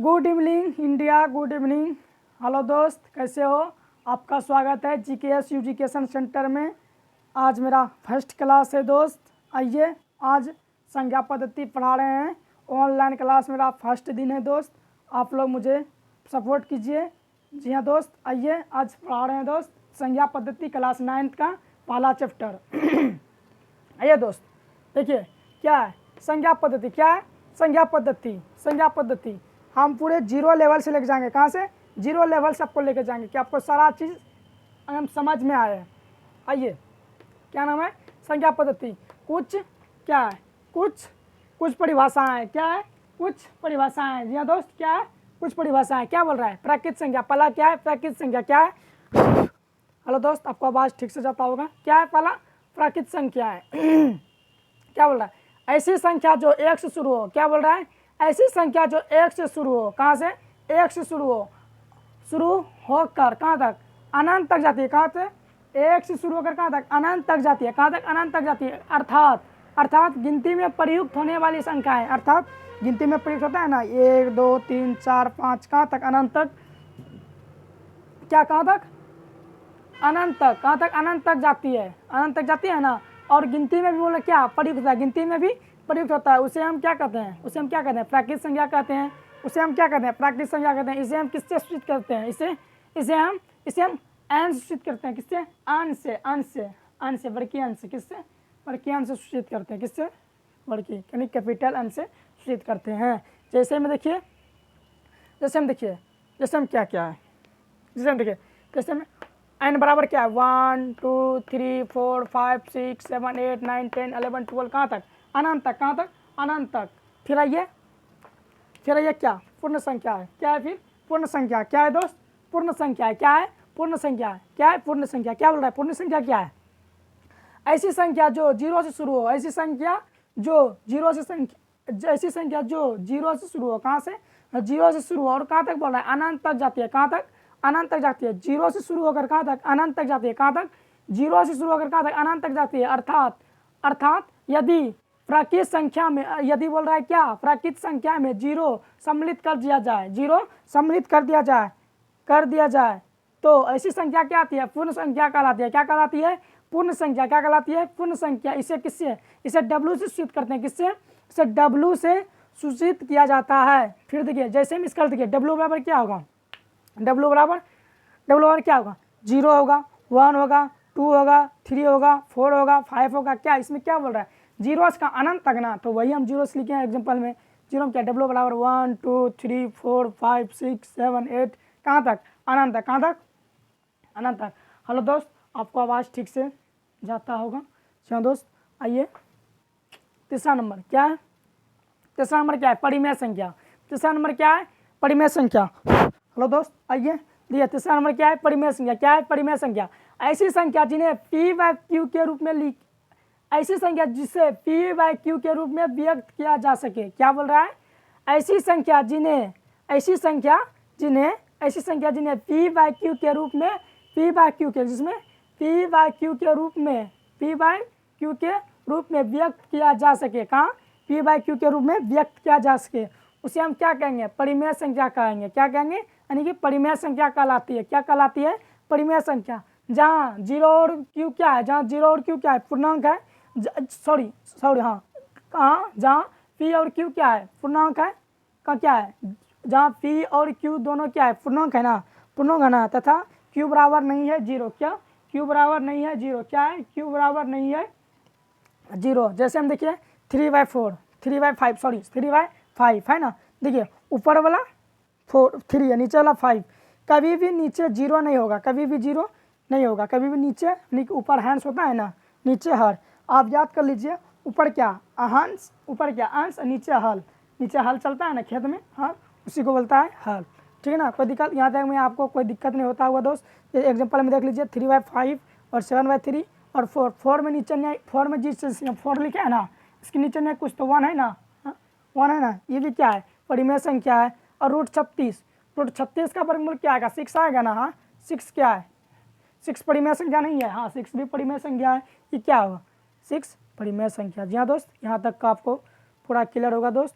Good evening India, good evening. Hello दोस्त, कैसे हो? आपका स्वागत है GKS एजुकेशन सेंटर में। आज मेरा फर्स्ट क्लास है दोस्त। आइए, आज संज्ञा पद्धति पढ़ा रहे हैं। ऑनलाइन क्लास मेरा फर्स्ट दिन है दोस्त। आप लोग मुझे सपोर्ट कीजिए। जी हाँ दोस्त, आइए आज पढ़ा रहे हैं दोस्त संज्ञा पद्धति क्लास 9th का पहला चैप्टर। आइए दोस्त, देखिए क्या है संज्ञा पद्धति। क्या है संज्ञा पद्धति? संज्ञा पद्धति हम पूरे 0 लेवल से लेके जाएंगे। कहाँ से? 0 लेवल से आपको लेके जाएंगे कि आपको सारा चीज़ हम समझ में आए। आइए, क्या नाम है? संज्ञा पद्धति। कुछ क्या है? कुछ परिभाषाएं। क्या है? कुछ परिभाषाएं। जी हाँ दोस्त, क्या है? कुछ परिभाषाएं। क्या बोल रहा है? प्राकृत संज्ञा। पहला क्या है? प्राकृत संज्ञा। क्या है? हेलो दोस्त, आपको आवाज़ ठीक से जाता होगा। क्या है पहला? प्राकृत संख्या है। क्या बोल रहा है? ऐसी संख्या जो 1 से शुरू हो। क्या बोल रहा है? ऐसी संख्या जो 1 से शुरू हो। कहाँ से? 1 से शुरू होकर कहाँ तक? अनंत तक जाती है। कहाँ से? 1 से शुरू होकर कहाँ तक? अनंत तक जाती है। कहाँ तक? अनंत तक जाती है। अर्थात गिनती में प्रयुक्त होने वाली संख्या है। अर्थात गिनती में प्रयुक्त होता है ना, 1 2 3 4 5 कहाँ तक? अनंत तक। क्या कहाँ तक? अनंत तक। कहाँ तक? अनंत तक जाती है। अनंत तक जाती है ना। और गिनती में भी बोले क्या प्रयुक्त होता है? गिनती में भी प्रयुक्त होता है। उसे हम क्या कहते हैं? उसे हम क्या कहते हैं? प्राकृत संज्ञा कहते हैं। उसे हम क्या कहते हैं? प्राकृत संज्ञा कहते हैं। इसे हम किससे सूचित करते हैं? इसे हम अंश सूचित करते हैं। किससे? अंश से वर्गीय अंश से। किससे? वर्गीय अंश से सूचित करते हैं। किससे? वर्गीय यानी कैपिटल अंश से सूचित करते हैं। जैसे हम देखिए, जैसे हम क्या है, जैसे हम देखिए, जैसे हम n बराबर क्या है? 1 2 3 4 5 6 7 8 9 10 11 12 कहाँ तक? अनंत तक। कहाँ तक? अनंत तक। फिर आइए क्या? पूर्ण संख्या है। क्या है फिर? पूर्ण संख्या। क्या है दोस्त? पूर्ण संख्या है। क्या है? पूर्ण संख्या है। क्या है? पूर्ण संख्या। क्या बोल रहा है? पूर्ण संख्या क्या है? ऐसी संख्या जो 0 से शुरू हो। ऐसी संख्या जो 0 से शुरू हो। कहाँ से? 0 से शुरू हो और कहाँ तक बोल रहा है? अनंत तक जाती है। कहाँ तक? अनंत तक जाती है। 0 से शुरू होकर कहाँ तक? अनंत तक जाती है। कहाँ तक? 0 से शुरू होकर कहाँ तक? अनंत तक जाती है। अर्थात यदि प्राकृत संख्या में, यदि बोल रहा है क्या? प्राकृत संख्या में 0 सम्मिलित कर दिया जाए, 0 सम्मिलित कर दिया जाए तो ऐसी संख्या क्या आती है? पूर्ण संख्या कहलाती है। क्या कहलाती है? पूर्ण संख्या। क्या कहलाती है? पूर्ण संख्या। इसे किससे? इसे W से सूचित करते हैं। किससे? इसे W से सूचित किया जाता है। फिर देखिए, जैसे हम इसका देखिए, W बराबर क्या होगा? W बराबर क्या होगा? 0 होगा, 1 होगा, 2 होगा, 3 होगा, 4 होगा, 5 होगा। क्या इसमें क्या बोल रहा है? 0 का अनंत तक ना, तो वही हम 0 से लिखे हैं एग्जाम्पल में। 0 में क्या? W बराबर 1 2 3 4 5 6 7 8 कहाँ तक? अनंत तक। कहाँ तक? अनंत तक। हेलो दोस्त, आपको आवाज़ ठीक से जाता होगा। चलो दोस्त, आइए तीसरा नंबर। क्या है? तीसरा नंबर क्या है? परिमेय संख्या। तीसरा नंबर क्या है? परिमेय संख्या। हेलो दोस्त, आइए देखिए, तीसरा नंबर क्या है? परिमेय संख्या। क्या है? परिमेय संख्या। ऐसी संख्या जिन्हें P/Q के रूप में ऐसी संख्या जिसे P/Q के रूप में व्यक्त किया जा सके। क्या बोल रहा है? ऐसी संख्या जिन्हें P/Q के रूप में जिसमें P/Q के रूप में व्यक्त किया जा सके। कहाँ? P/Q के रूप में व्यक्त किया जा सके, उसे हम क्या कहेंगे? परिमेय संख्या कहेंगे। क्या कहेंगे? यानी कि परिमेय संख्या कहलाती है। क्या कहलाती है? परिमेय संख्या। जहाँ 0 और Q क्या है? जहाँ 0 और Q क्या है? पूर्णांक है। सॉरी हाँ, कहाँ? जहाँ P और Q क्या है? पूर्णांक है। का क्या है? जहाँ P और Q दोनों क्या है? पूर्णांक है ना। पूर्णांक है ना, तथा Q बराबर नहीं है 0। क्या? Q बराबर नहीं है 0। क्या है? Q बराबर नहीं है 0। जैसे हम देखिए 3/5 है ना। देखिए ऊपर वाला 3 है, नीचे वाला 5। कभी भी नीचे 0 नहीं होगा। कभी भी 0 नहीं होगा। कभी भी नीचे ऊपर हैंस होता है ना, नीचे हर। आप याद कर लीजिए, ऊपर क्या? हंस, ऊपर क्या? अंश, नीचे हल। नीचे हल चलता है ना खेत में, हाँ, उसी को बोलता है हल। ठीक है ना। कोई दिक्कत यहाँ तक में आपको कोई दिक्कत नहीं होता हुआ दोस्त। ये एग्जांपल में देख लीजिए, 3/5 और 7/3 और 4 में नीचे नहीं, 4 में जिस 4 लिखा है ना, इसके नीचे नहीं कुछ तो 1 है ना। 1 है ना। ये भी क्या है? परिमेय संख्या है। और √36 का वर्गमूल क्या आएगा? 6 आएगा ना। हाँ, 6 क्या है? 6 परिमेय संख्या नहीं है। हाँ, 6 भी परिमेय संख्या है। ये क्या होगा? 6 परिमेय संख्या। जी हाँ दोस्त, यहाँ तक का आपको पूरा क्लियर होगा दोस्त।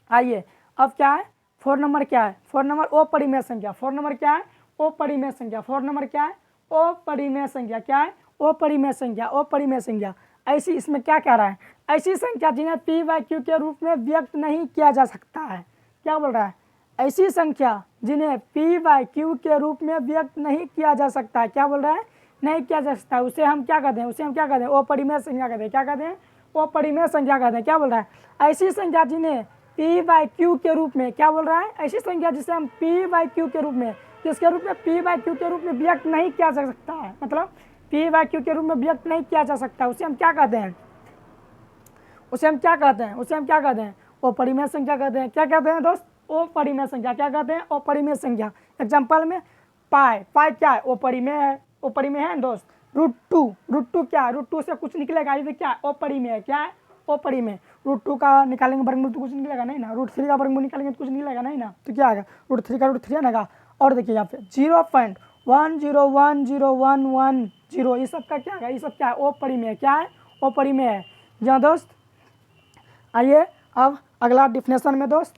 आइए अब क्या है? 4 नंबर क्या है? 4 नंबर अपरिमेय संख्या। 4 नंबर क्या है? अपरिमेय संख्या। 4 नंबर क्या है? अपरिमेय संख्या। क्या है? अपरिमेय संख्या। अपरिमेय संख्या। ऐसी इसमें क्या कह रहा है? ऐसी संख्या जिन्हें p बाई क्यू के रूप में व्यक्त नहीं किया जा सकता है। क्या बोल रहा है? ऐसी संख्या जिन्हें p बाई क्यू के रूप में व्यक्त नहीं किया जा सकता है। क्या बोल रहा है? नहीं किया जा सकता है। उसे हम क्या कहते हैं? उसे हम क्या कहते हैं? अपरिमेय संख्या कहते हैं। क्या कहते हैं? अपरिमेय संख्या कहते हैं। क्या बोल रहा है? ऐसी संख्या जिन्हें p बाई क्यू के रूप में, क्या बोल रहा है? ऐसी संख्या जिसे हम p बाई क्यू के रूप में, किसके रूप में? p बाई क्यू के रूप में व्यक्त नहीं किया जा सकता है। मतलब p बाई क्यू के रूप में व्यक्त नहीं किया जा सकता, उसे हम क्या कहते हैं? उसे हम क्या कहते हैं? उसे हम क्या कहते हैं? अपरिमेय संख्या कहते हैं। क्या कहते हैं दोस्त? अपरिमेय संख्या। क्या कहते हैं? अपरिमेय संख्या। एग्जाम्पल में पाई। पाई क्या है? अपरिमेय है। अपरिमेय है दोस्त। √2 क्या है? √2 से कुछ निकलेगा, ये क्या है? अपरिमेय है। क्या है? अपरिमेय। √2 का निकालेंगे वर्गमूल तो कुछ निकलेगा नहीं ना। √3 का वर्गमूल निकालेंगे तो कुछ निकलेगा नहीं ना। तो क्या आएगा? √3 का √3 आएगा। और देखिए यहाँ पे 0.101110, ये सब का क्या है? ये सब क्या है? अपरिमेय। क्या है? अपरिमेय है। जहाँ दोस्त आइए अब अगला डिफिनेशन में दोस्त।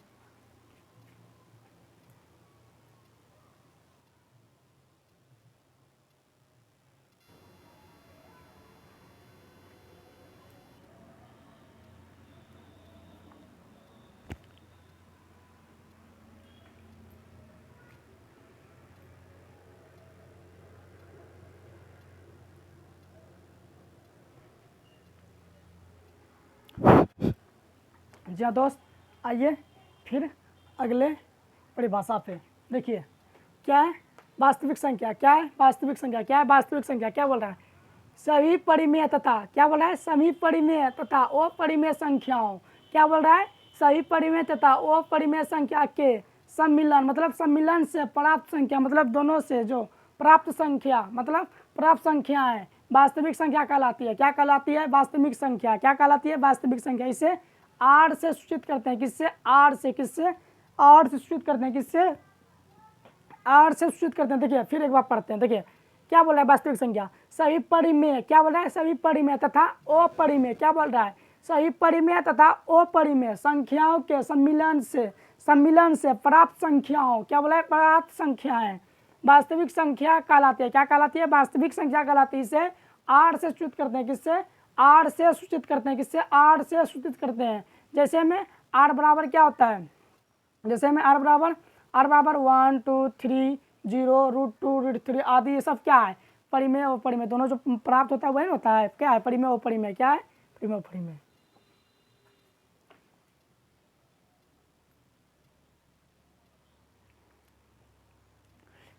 जी हाँ दोस्त, आइए फिर अगले परिभाषा पे। देखिए क्या है? वास्तविक संख्या। क्या है? वास्तविक संख्या। क्या है? वास्तविक संख्या। क्या बोल रहा है? सभी परिमेय तथा, क्या बोल रहा है? सभी परिमेय तथा अपरिमेय संख्याओं, क्या बोल रहा है? सभी परिमेय तथा अपरिमेय संख्या के सम्मिलन, मतलब सम्मिलन से प्राप्त संख्या, मतलब दोनों से जो प्राप्त संख्या, मतलब प्राप्त संख्याएं वास्तविक संख्या कहलाती है। क्या कहलाती है? वास्तविक संख्या। क्या कहलाती है? वास्तविक संख्या। इसे आर से सूचित करते हैं। किससे? आर से। किससे? आर से सूचित करते हैं। किससे? आर से सूचित करते हैं। देखिए फिर एक बार पढ़ते हैं। देखिए क्या बोल रहा है? वास्तविक संख्या सभी परिमेय, क्या बोल रहा है? सभी परिमेय तथा अपरिमेय, क्या बोल रहा है? सभी परिमेय तथा अपरिमेय संख्याओं के सम्मिलन से प्राप्त संख्याओं, क्या बोला है? प्राप्त संख्याएं वास्तविक संख्या कहलाती है। क्या कहलाती है? वास्तविक संख्या कहलाती है। इसे आर से सूचित करते हैं। किससे? आर से सूचित करते हैं। किससे? आर से सूचित करते हैं। जैसे में आर बराबर क्या होता है? जैसे में आर बराबर 1 2 3 0 √2 √3 आदि, ये सब क्या है? परिमेय और अपरिमेय दोनों जो प्राप्त होता है वही होता है। क्या है? परिमेय और अपरिमेय। क्या है? परिमेय और अपरिमेय।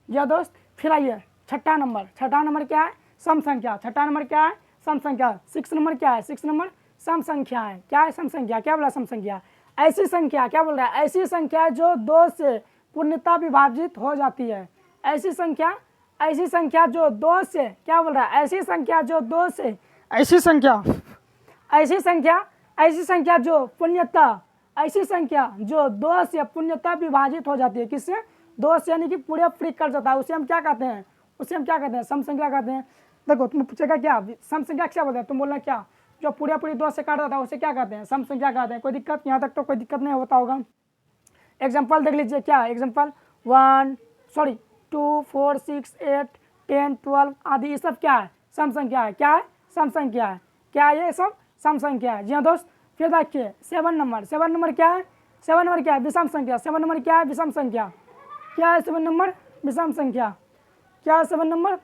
या दोस्त फिर आइए छठा नंबर। छठा नंबर क्या है? सम संख्या। छठा नंबर क्या है? सम संख्या। 6 नंबर क्या है? 6 नंबर सम संख्या है। क्या है? सम संख्या। क्या बोला? सम संख्या ऐसी संख्या, क्या बोल रहा है? ऐसी संख्या जो 2 से पूर्णतः विभाजित हो जाती है। ऐसी संख्या जो 2 से, क्या बोल रहा है? ऐसी संख्या जो 2 से, ऐसी संख्या जो पूर्णतः, ऐसी संख्या जो 2 से पूर्णतः विभाजित हो जाती है। किससे? 2 से, यानी कि पूरे फ्री कर जाता है। उसे हम क्या कहते हैं? उसे हम क्या कहते हैं? सम संख्या कहते हैं। देखो तुम पूछेगा क्या सम संख्या क्या बोलते हैं? तुम बोलना क्या? जो पूरी 2 से काट जाता है उसे क्या कहते हैं? सम संख्या कहते हैं। कोई दिक्कत? यहाँ तक तो कोई दिक्कत नहीं होता होगा। एग्जाम्पल देख लीजिए। क्या है एग्जाम्पल? 2 4 6 8 10 12 आदि, ये सब क्या है? सम संख्या है। क्या है? सम संख्या है। क्या है? ये सब सम संख्या है। जी हाँ दोस्त। फिर देखिए 7 नंबर। 7 नंबर क्या है? 7 नंबर क्या है? विषम संख्या। 7 नंबर क्या है? विषम संख्या। क्या है? 7 नंबर विषम संख्या। क्या है? 7 नंबर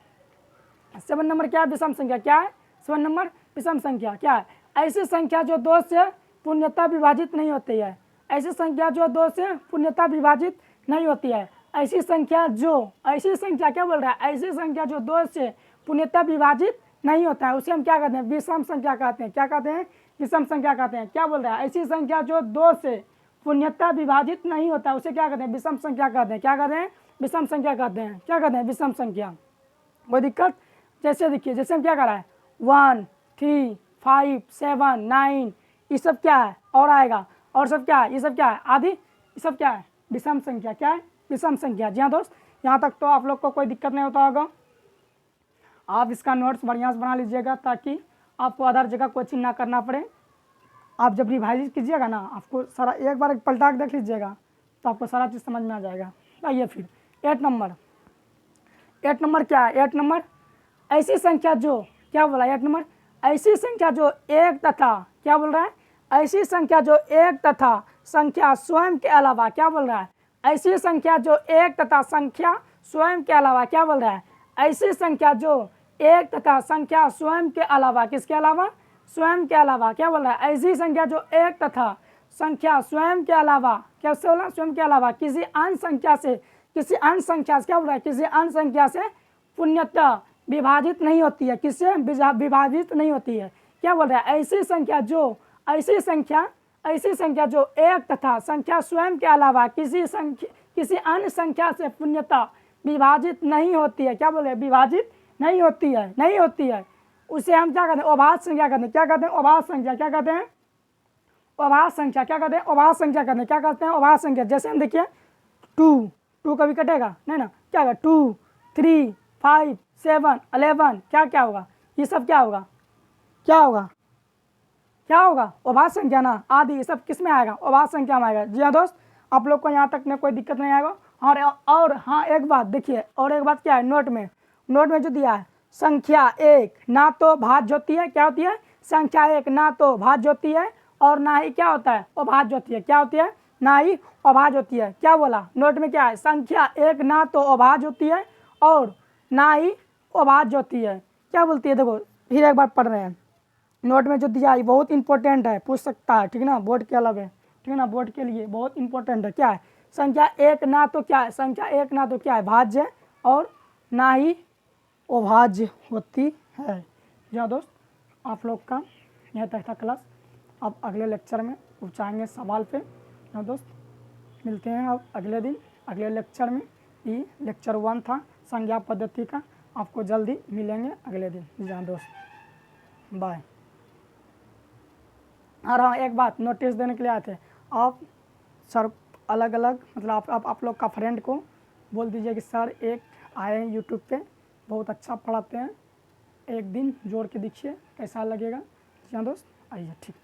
7 नंबर क्या है? विषम संख्या। क्या है? 7 नंबर विषम संख्या। क्या है? ऐसी संख्या जो 2 से पूर्णतः विभाजित नहीं होती है। ऐसी संख्या जो 2 से पूर्णतः विभाजित नहीं होती है। ऐसी संख्या क्या बोल रहा है? ऐसी संख्या जो 2 से पूर्णतः विभाजित नहीं होता है उसे हम क्या कहते हैं? विषम संख्या कहते हैं। क्या कहते हैं? विषम संख्या कहते हैं। क्या बोल रहा है? ऐसी संख्या जो 2 से पूर्णतः विभाजित नहीं होता है उसे क्या कहते हैं? विषम संख्या कहते हैं। क्या कहते हैं? विषम संख्या कहते हैं। क्या कहते हैं? विषम संख्या। कोई दिक्कत? जैसे देखिए, जैसे हम क्या कर रहा है? 1 3 5 7 9, ये सब क्या है? और आएगा और सब क्या है? ये सब क्या है? आदि, ये सब क्या है? विषम संख्या। क्या है? विषम संख्या। जी हाँ दोस्त, यहाँ तक तो आप लोग को कोई दिक्कत नहीं होता होगा। आप इसका नोट्स बढ़िया से बना लीजिएगा ताकि आपको अदर जगह कोचिंग ना करना पड़े। आप जब रिवाइज कीजिएगा ना, आपको सारा एक बार पलटा के देख लीजिएगा तो आपको सारा चीज़ समझ में आ जाएगा। आइए फिर 8 नंबर। 8 नंबर क्या है? 8 नंबर ऐसी संख्या जो, क्या बोला 8 नंबर? ऐसी संख्या जो एक तथा, क्या बोल रहा है? ऐसी संख्या जो एक तथा संख्या स्वयं के अलावा, क्या बोल रहा है? ऐसी संख्या जो एक तथा संख्या स्वयं के अलावा, क्या बोल रहा है? ऐसी संख्या जो एक तथा संख्या स्वयं के अलावा, किसके अलावा? स्वयं के अलावा, क्या बोल रहा है? ऐसी संख्या जो एक तथा संख्या स्वयं के अलावा, कैसे बोला? स्वयं के अलावा किसी अन्य संख्या से, किसी अन्य संख्या से, क्या बोल रहा है? किसी अन्य संख्या से पुण्यतः विभाजित नहीं होती है। किससे विभाजित नहीं होती है? क्या बोल रहा है? ऐसी संख्या जो, ऐसी संख्या जो एक तथा संख्या स्वयं के अलावा किसी अन्य संख्या से पुण्यतः विभाजित नहीं होती है। क्या बोल रहे हैं? विभाजित नहीं होती है, नहीं होती है, उसे हम क्या कहते हैं? अभाज्य संख्या कहते हैं। क्या कहते हैं? अभाज्य संख्या। क्या कहते हैं? अभाज्य संख्या। क्या कहते हैं? अभाज्य संख्या कहते हैं। क्या कहते हैं? अभाज्य संख्या। जैसे हम देखिए 2 कभी कटेगा नहीं ना, क्या होगा? 2, 3, 5, 7, 11, क्या होगा? ये सब क्या होगा? क्या होगा? क्या होगा? अभाज्य संख्या ना, आदि, ये सब किस में आएगा? अभाज्य संख्या में आएगा। जी हाँ दोस्त, आप लोग को यहाँ तक में कोई दिक्कत नहीं आएगा। और हाँ एक बात देखिए, और एक बात क्या है? नोट में जो दिया है, संख्या एक ना तो भाज्य होती है, क्या होती है? संख्या एक ना तो भाज्य होती है और ना ही क्या होता है? अभाज्य होती है। क्या होती है? ना ही अभाज्य होती है। क्या बोला? नोट में क्या है? संख्या एक ना तो अभाज्य होती है और ना ही अभाज्य होती है। क्या बोलती है? देखो फिर एक बार पढ़ रहे हैं, नोट में जो दिया है बहुत इंपॉर्टेंट है, पूछ सकता है, ठीक है ना, बोर्ड के अलावा, ठीक है ना, बोर्ड के लिए बहुत इंपॉर्टेंट है। क्या है? संख्या एक ना तो क्या है? संख्या एक ना तो क्या है? भाज्य और ना ही अभाज्य होती है। जी दोस्त, आप लोग का यह तक था क्लास। अब अगले लेक्चर में पहुँचाएंगे सवाल पे। जी दोस्त, मिलते हैं अब अगले दिन अगले लेक्चर में। ये लेक्चर 1 था संज्ञा पद्धति का। आपको जल्दी मिलेंगे अगले दिन। जी हाँ दोस्त, बाय। और हाँ एक बात नोटिस देने के लिए आए थे आप, सर अलग अलग मतलब आप लोग का फ्रेंड को बोल दीजिए कि सर एक आए हैं यूट्यूब पे, बहुत अच्छा पढ़ाते हैं, एक दिन जोड़ के देखिए कैसा लगेगा। जी हाँ दोस्त, आइए, ठीक।